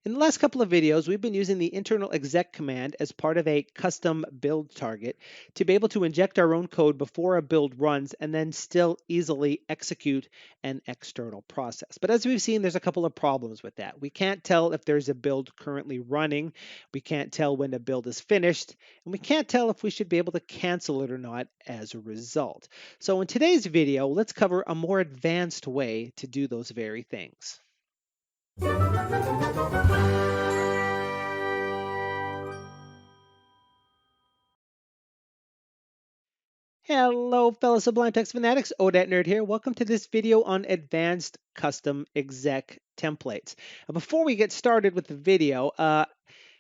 In the last couple of videos, we've been using the internal exec command as part of a custom build target to be able to inject our own code before a build runs and then still easily execute an external process. But as we've seen, there's a couple of problems with that. We can't tell if there's a build currently running, we can't tell when a build is finished, and we can't tell if we should be able to cancel it or not as a result. So in today's video, let's cover a more advanced way to do those very things. Hello, fellow Sublime Text fanatics. ODAT Nerd here. Welcome to this video on advanced custom exec templates. Before we get started with the video,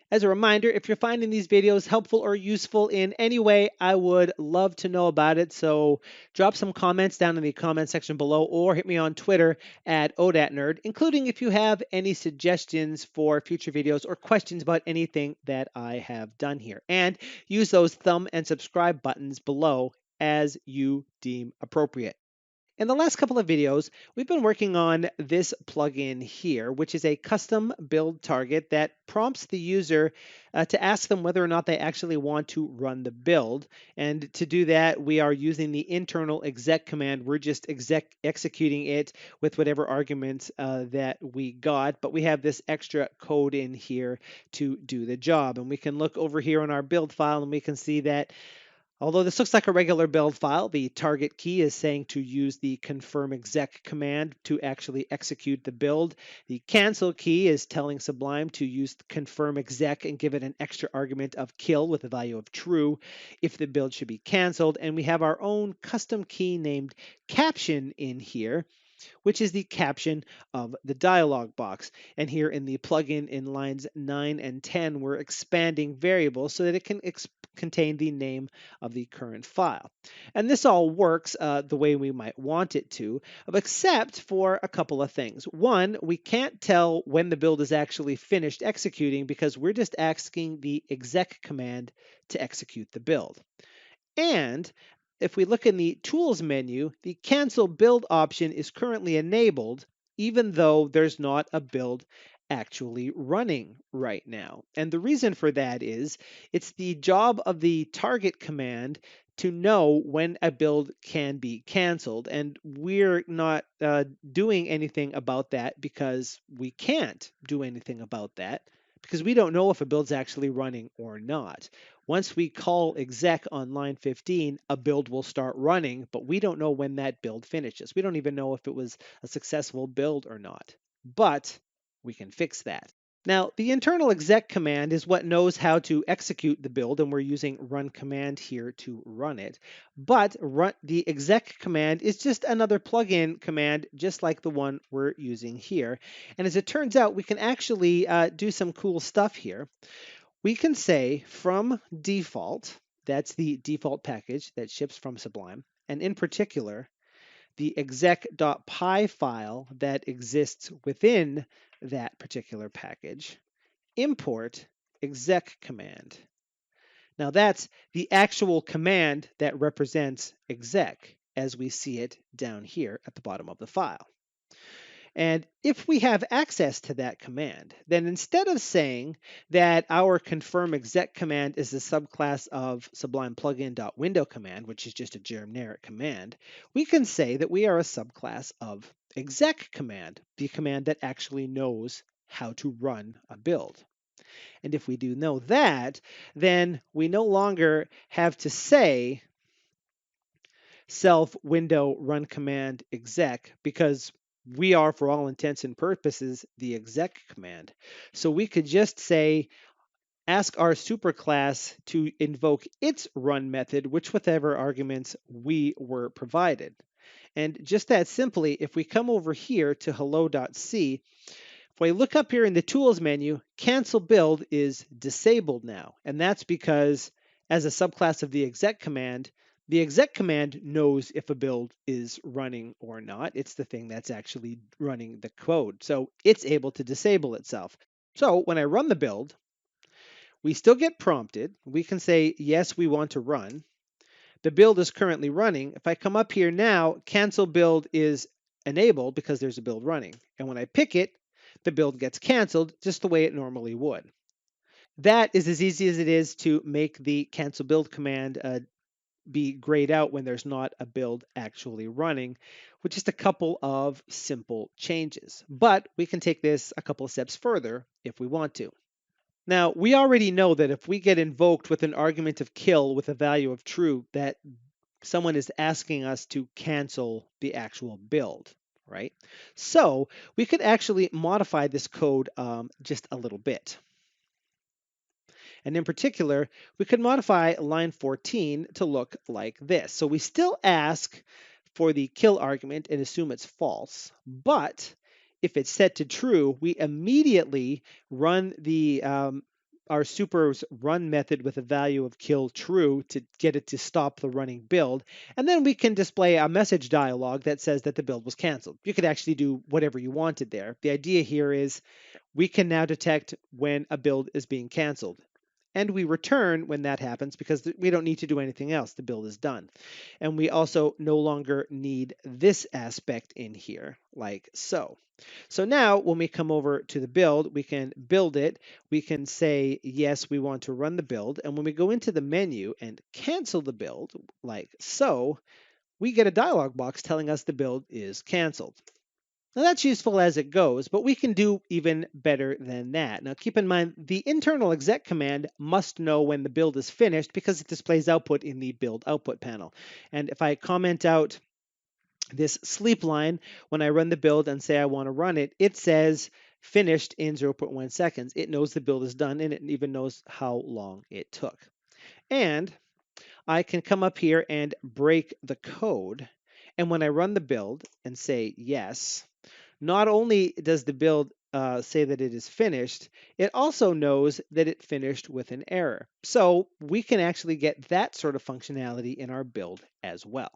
as a reminder, if you're finding these videos helpful or useful in any way, I would love to know about it. So drop some comments down in the comment section below or hit me on Twitter at ODATNerd, including if you have any suggestions for future videos or questions about anything that I have done here. And use those thumb and subscribe buttons below as you deem appropriate. In the last couple of videos, we've been working on this plugin here, which is a custom build target that prompts the user to ask them whether or not they actually want to run the build. And to do that, we are using the internal exec command. We're just executing it with whatever arguments that we got, but we have this extra code in here to do the job. And we can look over here on our build file and we can see that although this looks like a regular build file, the target key is saying to use the confirm exec command to actually execute the build. The cancel key is telling Sublime to use confirm exec and give it an extra argument of kill with a value of true if the build should be canceled. And we have our own custom key named caption in here, which is the caption of the dialog box. And here in the plugin in lines 9 and 10, we're expanding variables so that it can contain the name of the current file. And this all works the way we might want it to, except for a couple of things. One, we can't tell when the build is actually finished executing because we're just asking the exec command to execute the build. And if we look in the Tools menu, the Cancel Build option is currently enabled, even though there's not a build actually running right now. And the reason for that is it's the job of the target command to know when a build can be canceled. And we're not doing anything about that because we can't do anything about that because we don't know if a build's actually running or not. Once we call exec on line 15, a build will start running, but we don't know when that build finishes. We don't even know if it was a successful build or not, but we can fix that. Now, the internal exec command is what knows how to execute the build, and we're using run command here to run it. But the exec command is just another plugin command, just like the one we're using here. And as it turns out, we can actually do some cool stuff here. We can say from default, that's the default package that ships from Sublime, and in particular, the exec.py file that exists within that particular package, import exec command. Now that's the actual command that represents exec as we see it down here at the bottom of the file. And if we have access to that command, then instead of saying that our confirm exec command is the subclass of Sublime plugin.window command, which is just a generic command, we can say that we are a subclass of exec command, the command that actually knows how to run a build. And if we do know that, then we no longer have to say self window run command exec because we are, for all intents and purposes, the exec command. So we could just say, ask our superclass to invoke its run method, which whatever arguments we were provided. And just that simply, if we come over here to hello.c, if we look up here in the tools menu, cancel build is disabled now. And that's because as a subclass of the exec command knows if a build is running or not. It's the thing that's actually running the code. So it's able to disable itself. So when I run the build, we still get prompted. We can say, yes, we want to run. The build is currently running. If I come up here now, cancel build is enabled because there's a build running. And when I pick it, the build gets canceled just the way it normally would. That is as easy as it is to make the cancel build command be grayed out when there's not a build actually running, with just a couple of simple changes. But we can take this a couple of steps further if we want to. Now, we already know that if we get invoked with an argument of kill with a value of true, that someone is asking us to cancel the actual build, right? So we could actually modify this code just a little bit. And in particular, we could modify line 14 to look like this. So we still ask for the kill argument and assume it's false, but if it's set to true, we immediately run the our super's run method with a value of kill true to get it to stop the running build. And then we can display a message dialog that says that the build was canceled. You could actually do whatever you wanted there. The idea here is we can now detect when a build is being canceled. And we return when that happens because we don't need to do anything else. The build is done. And we also no longer need this aspect in here like so. So now when we come over to the build, we can build it. We can say, yes, we want to run the build. And when we go into the menu and cancel the build like so, we get a dialog box telling us the build is canceled. Now that's useful as it goes, but we can do even better than that. Now keep in mind, the internal exec command must know when the build is finished because it displays output in the build output panel. And if I comment out this sleep line, when I run the build and say I want to run it, it says finished in 0.1 seconds. It knows the build is done and it even knows how long it took. And I can come up here and break the code. And when I run the build and say yes, not only does the build say that it is finished, it also knows that it finished with an error. So we can actually get that sort of functionality in our build as well.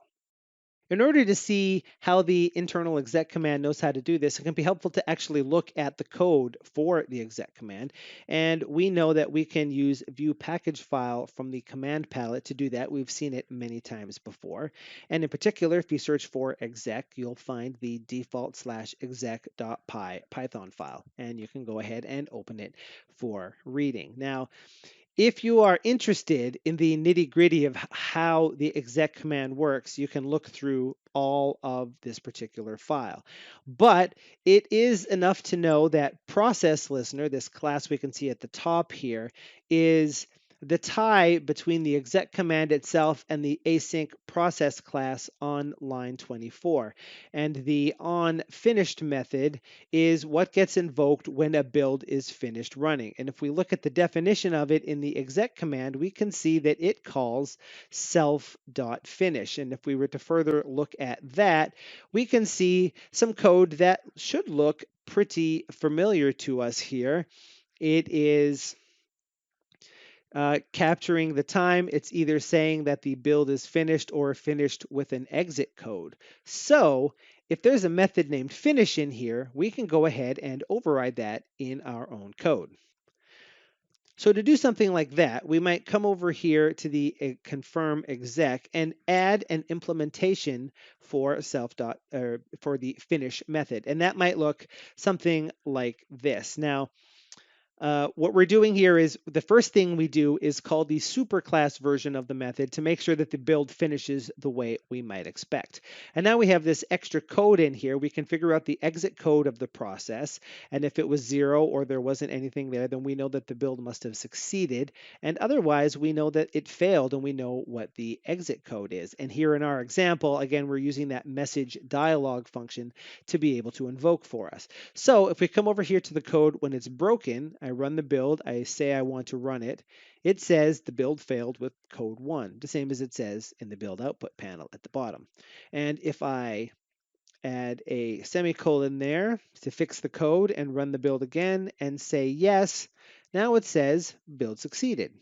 In order to see how the internal exec command knows how to do this, it can be helpful to actually look at the code for the exec command. And we know that we can use view package file from the command palette to do that. We've seen it many times before. And in particular, if you search for exec, you'll find the default /exec.py Python file. And you can go ahead and open it for reading. Now, if you are interested in the nitty-gritty of how the exec command works, you can look through all of this particular file. But it is enough to know that process listener, this class we can see at the top here, is the tie between the exec command itself and the async process class on line 24. And the onFinished method is what gets invoked when a build is finished running. And if we look at the definition of it in the exec command, we can see that it calls self.finish. And if we were to further look at that, we can see some code that should look pretty familiar to us here. It is capturing the time. It's either saying that the build is finished or finished with an exit code. So if there's a method named finish in here, we can go ahead and override that in our own code. So to do something like that, we might come over here to the confirm exec and add an implementation for for the finish method. And that might look something like this. Now, what we're doing here is the first thing we do is call the superclass version of the method to make sure that the build finishes the way we might expect. And now we have this extra code in here. We can figure out the exit code of the process. And if it was 0 or there wasn't anything there, then we know that the build must have succeeded. And otherwise, we know that it failed and we know what the exit code is. And here in our example, again, we're using that message dialog function to be able to invoke for us. So if we come over here to the code when it's broken, I run the build, I say I want to run it, it says the build failed with code 1, the same as it says in the build output panel at the bottom. And if I add a semicolon there to fix the code and run the build again and say yes, now it says build succeeded.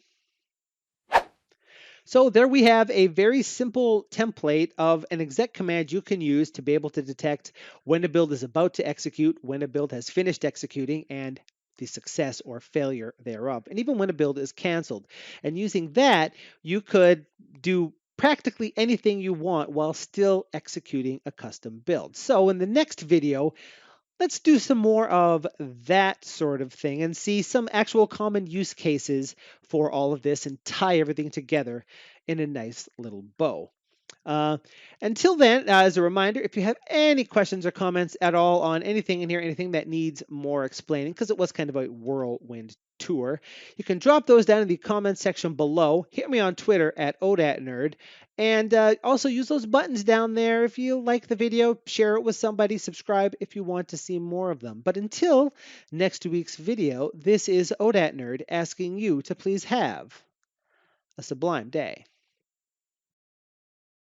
So there we have a very simple template of an exec command you can use to be able to detect when a build is about to execute, when a build has finished executing, and the success or failure thereof, and even when a build is canceled. And using that, you could do practically anything you want while still executing a custom build. So in the next video, let's do some more of that sort of thing and see some actual common use cases for all of this and tie everything together in a nice little bow. Uh, until then, as a reminder, if you have any questions or comments at all on anything in here, anything that needs more explaining, because it was kind of a whirlwind tour, you can drop those down in the comments section below. Hit me on Twitter at ODATNerd. And also use those buttons down there if you like the video. Share it with somebody. Subscribe if you want to see more of them. But until next week's video, this is ODATNerd asking you to please have a sublime day.